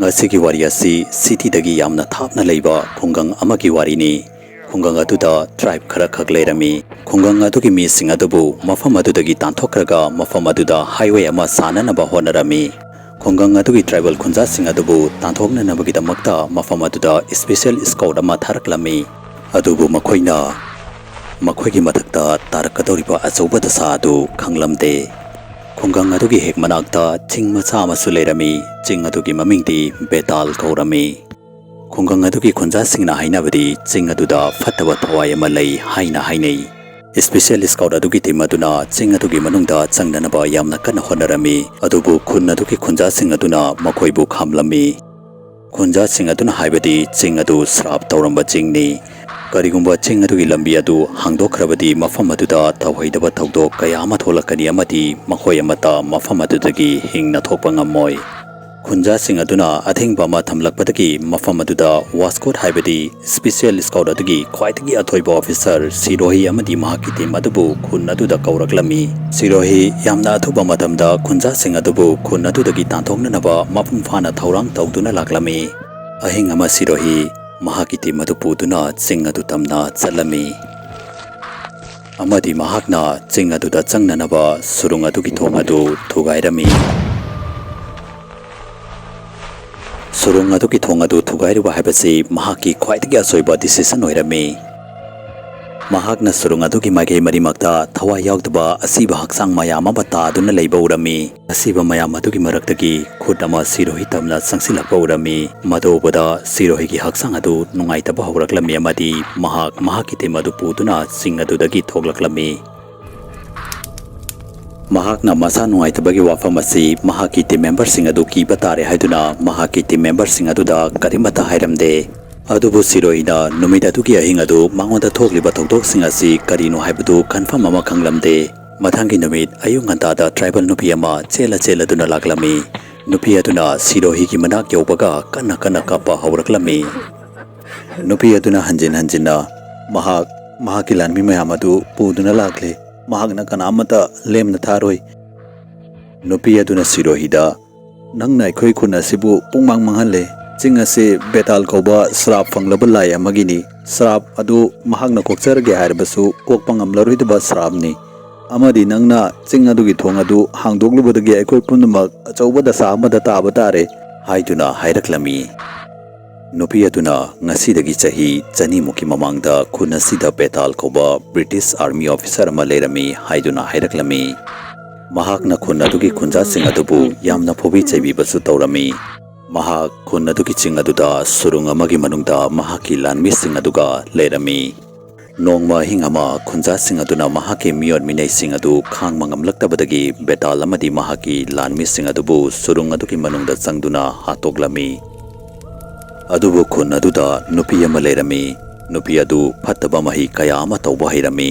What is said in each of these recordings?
asigi wari asi city dagi yamna thapna leiba khungang amagi wari ni khungang aduda tribe khara khak leirami khungang adugi mi sing adubu mafam adudagi tanthokraga mafam aduda highway ama sananaba honarami khungang adugi tribal khunja sing adubu tanthokna nabagi damakta mafam aduda special scout ama tharaklami adubu makhoigi mathakta tarakadoriba achauba dasa adu khanglamde khungang adugi hek manakta ching macha amasu leirami ching adugi mamingdi Betaal kaurami khungang adugi khunja singna hainabadi ching aduda fataba Thawai Yaoba Lei haina hainei special scout adugi team aduna ching adugi manungda changnanaba yamna kana honarami adubu khun adugi khunja sing aduna makhoibu khamlami khunja sing aduna haibadi ching adu srap tauramba chingni karigumba ching adugi lambi adu hangdokhrabadi mafam aduda tawhaidaba thawdok kaya ama tholakani amadi makhoi amata mafam adudagi hingna thokpa ngammoi khunja sing aduna athengba ma thamlakpadagi mafam aduda wascot haibadi special scout adugi khwaitagi athoiba officer sirohi amadi mahaki team adubu khun aduda kauraklami sirohi yamna athuba matamda khunja sing adubu khun adudagi tanthoknanaba mapung phana thaurang tawduna laklami ahing ama sirohi mahaki team adu puduna ching adu tamna chalami amadi mahakna ching aduda changnanaba surung adugi thong adu thugairami surung adugi thong adu thugairiba haibasi mahaki khwaitagi asoiba decision oirami mahakna surung adugi maigei marimakta thawai yaudaba asiba haksang mayam ama taaduna leiba urami asiba mayam adugi maraktagi khut ama sirohi tamna sangsilakpa urami madobada sirohi gi haksang adu nungaitaba horaklami amadi mahaki team adu puduna sing adudagi thoklaklami mahakna masa nungaitbagi wafam asi mahaki team member sing adu kiba tare haiduna mahaki team member sing aduda karimata hairamde adubu siroina numid adugi ahing adu mangonda thokliba thokdok sing asi karino haibadu confirm ama khanglamde mathangi numid ayung antada tribal nupi ama chela duna laklami nupi aduna sirohi gi manak yobaga kana kapa hawraklami nupi aduna hanjina mahaki lanmi mayam adu puduna lakle mahakna kanamata lemna tharoi nupi aduna sirohida nangna khoi khuna sibu pungmang manghanle ching ase Betaal koba srap fanglaba lai amagini srap adu mahakna kokcharge haibasu kokpangam laruidaba srapni amadi nangna ching adugi thong adu hangdoklubadagi aikoi punamak achauba dasa amada taba tare haiduna hairaklami nupi aduna ngasidagi chahi chani muki mamangda khunasida Betaal koba British Army officer ama leirami haiduna hairaklami mahakna khun adugi khunja sing adubu yamna phobi chaibi basu taurami mahak khun adugi ching aduda surung amagi manungda mahaki lanmi sing aduga leirami nongma hingama khunja sing aduna mahaki miyon minai sing adu khangma ngamlaktabadagi Betaal amadi mahaki lanmi sing adubu surung adugi manungda changduna hatoklami adubu khun aduda nupi ama leirami nupi adu phattaba mahi kaya ama tawba hairami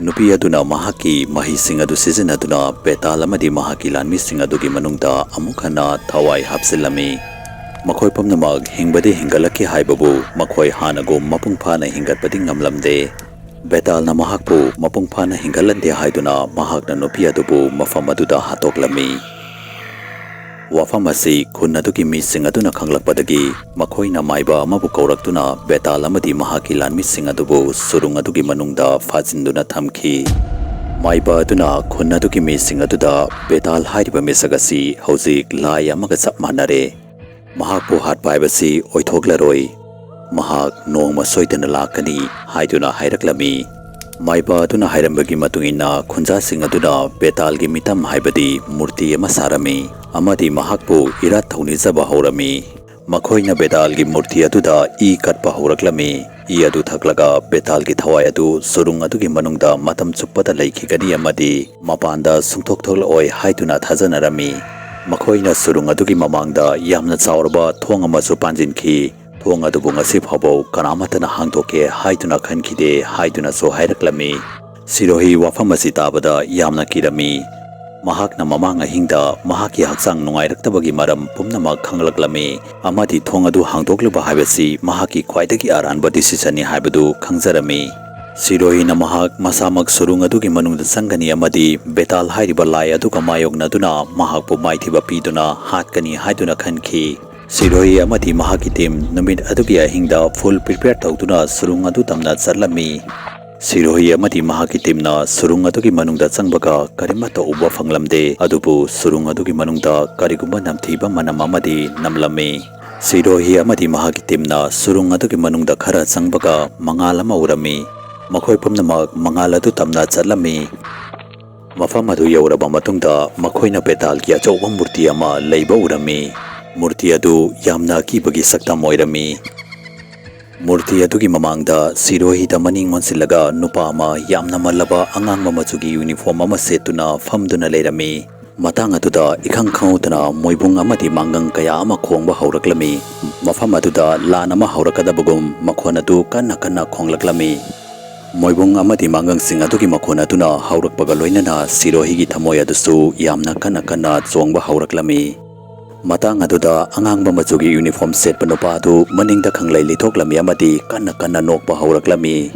nupi aduna mahaki mahi sing adu season aduna Betaal amadi mahaki lanmi sing adugi manungda amukhana thawai hapsilami makhoi pamnamak hingbadi hingalaki haibabu makhoi hanago mapung phana hingatpadi ngamlamde Betaal na mahakpu mapung phana hingalande haiduna mahakna nupi adubu mafam aduda hatoklami wafam asi khun adugi mi sing aduna khanglakpadagi makhoina maiba amabu kauraktuna Betaal amadi mahaki lanmi sing adubu surung adugi manungda fajinduna thamki maiba aduna khun adugi mi sing aduda Betaal hairiba mesagasi hojik lai amaga chap manare mahakpu hatpa haibasi oithoklaroi mahak nongma soidana lakani haiduna hairaklami maiba aduna hairambagi matungina khunja sing aduna Betaal gi mitam haibadi murti ama sarami amadi mahakpu irat thawni jaba horami makhoina Betaal gi murti aduda i katpa horaklami i adu thaklaga Betaal gi thawai adu surung adugi manungda matam chuppada leikhigani amadi mapanda sungthok thol oi haiduna thajanarami makhoina surung adugi mamangda yamna chaurba thong amasu panjinki thong adubu ngasi phabo kanamatana hangdoke haiduna khankhide haiduna so hairaklami sirohi wafam asi tabada yamna kirami mahakna mamanga hingda mahaki haksang nungairaktabagi maram pumnamak khanglaklami amadi thong adu hangdokluba haibasi mahaki khwaidagi aranba decision ni haibadu khangjarami sirohina mahak masamak surung adugi manungda sangani amadi Betaal hairiba lai aduga mayoknaduna mahakpu maithiba piduna hatkani haiduna khanki Siroi amadi mahaki team numit adugi ahingda full prepare tawduna surung adu tamna charlami. Siroi amadi mahaki team na surung adugi manungda changbaga karimata uba phanglamde adubu surung adugi manungda karigumba namthiba manam amadi namlami. Siroi amadi mahaki team na surung adugi manungda khara changbaga mangalama urami. Makhoi pumnamak mangala adu tamna charlami. Mafam adu yauraba matungda makhoina Betaal ki achauba murti ama leiba urami. Murti adu yamna akibagi sakta moirami. Murti adugi mamangda Siroi da maning monsilaga nupa ama yamna malaba angang mamachugi uniform ama setuna famduna leirami. Matang aduda ikhang khautana moibung amadi mangang kaya ama khongba hauraklami. Mafam aduda lan ama haurakadabagum makhon adu kanna kanna khonglaklami. Moibung amadi mangang sing adugi makhon aduna haurakpaga loinana Siroi gi thamoi adusu yamna kanna kanna chongba hauraklami. Matang aduda angang mamachugi uniform set panupa adu maningda khanglai lithoklami amadi kanna kanna nokpa hauraklami.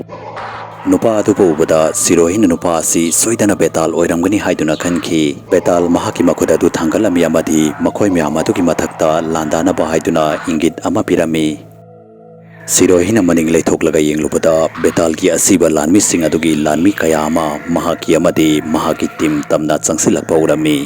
Nupa adu ubada Siroi na nupa si soidana Betaal oiramgani haiduna khanki. Betaal mahaki makhoda adu thangalami amadi makhoi myam adugi mathakta landana ba haiduna ingit ama pirami. Siroi na maning leithoklaga yenglubada Betaal ki asiba lanmi sing adugi lanmi kaya ama mahaki amadi mahaki team tamna changsilakpa urami.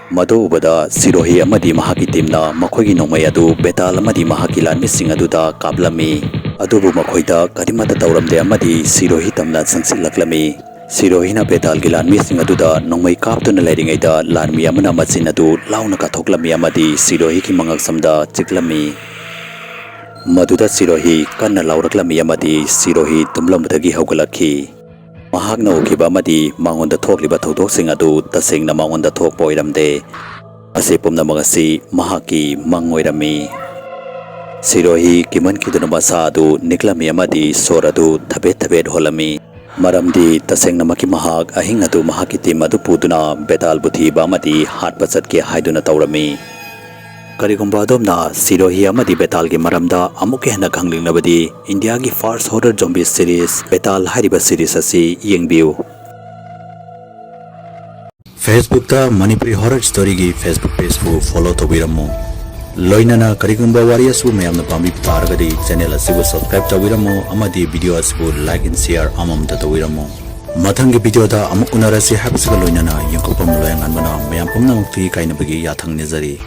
Mado ubada Siroi amadi mahaki team na makhoigi nongmai adu Betaal amadi mahaki lanmi sing aduda kablami. Adubu makhoida karimata tauramde amadi Siroi tamna changsilaklami. Siroi na Betaal ki lanmi sing aduda nongmai kaptuna leiringaida lanmi amana machin adu launa kathoklami amadi Siroi ki mangak samda chiklami. Maduda Siroi kanna lauraklami amadi Siroi tumlambadagi haugalakhi. Mahakna ukiba amadi mangonda thokliba thodok adu tasengna mangonda thokpa oiramde. Ase pumnamak asi mahaki mangoirami. Siroi kiman kiduna masa adu niklami amadi sor adu thabet holami. Maramdi tasengna maki mahak ahing adu mahaki team adu puduna Betaal buthiba amadi hatpa chatke haiduna taurami. Karigumba adomna Siroi amadi Betaal gi maramda amuke hena khanglingnabadi India gi first horror zombie series Betaal hariba series asi yengbiu. Facebook ta Manipuri horror story gi Facebook page fu follow tobiramu. Loinana karigumba wari asu mayamna pambi targadi channel asibu subscribe tobiramu amadi video asibu like and share amamda tobiramu. Mathangi video da amuk unarasi habsga loinana yangkopam loyangan mana mayam pumna mukti kainabagi yathang nizari.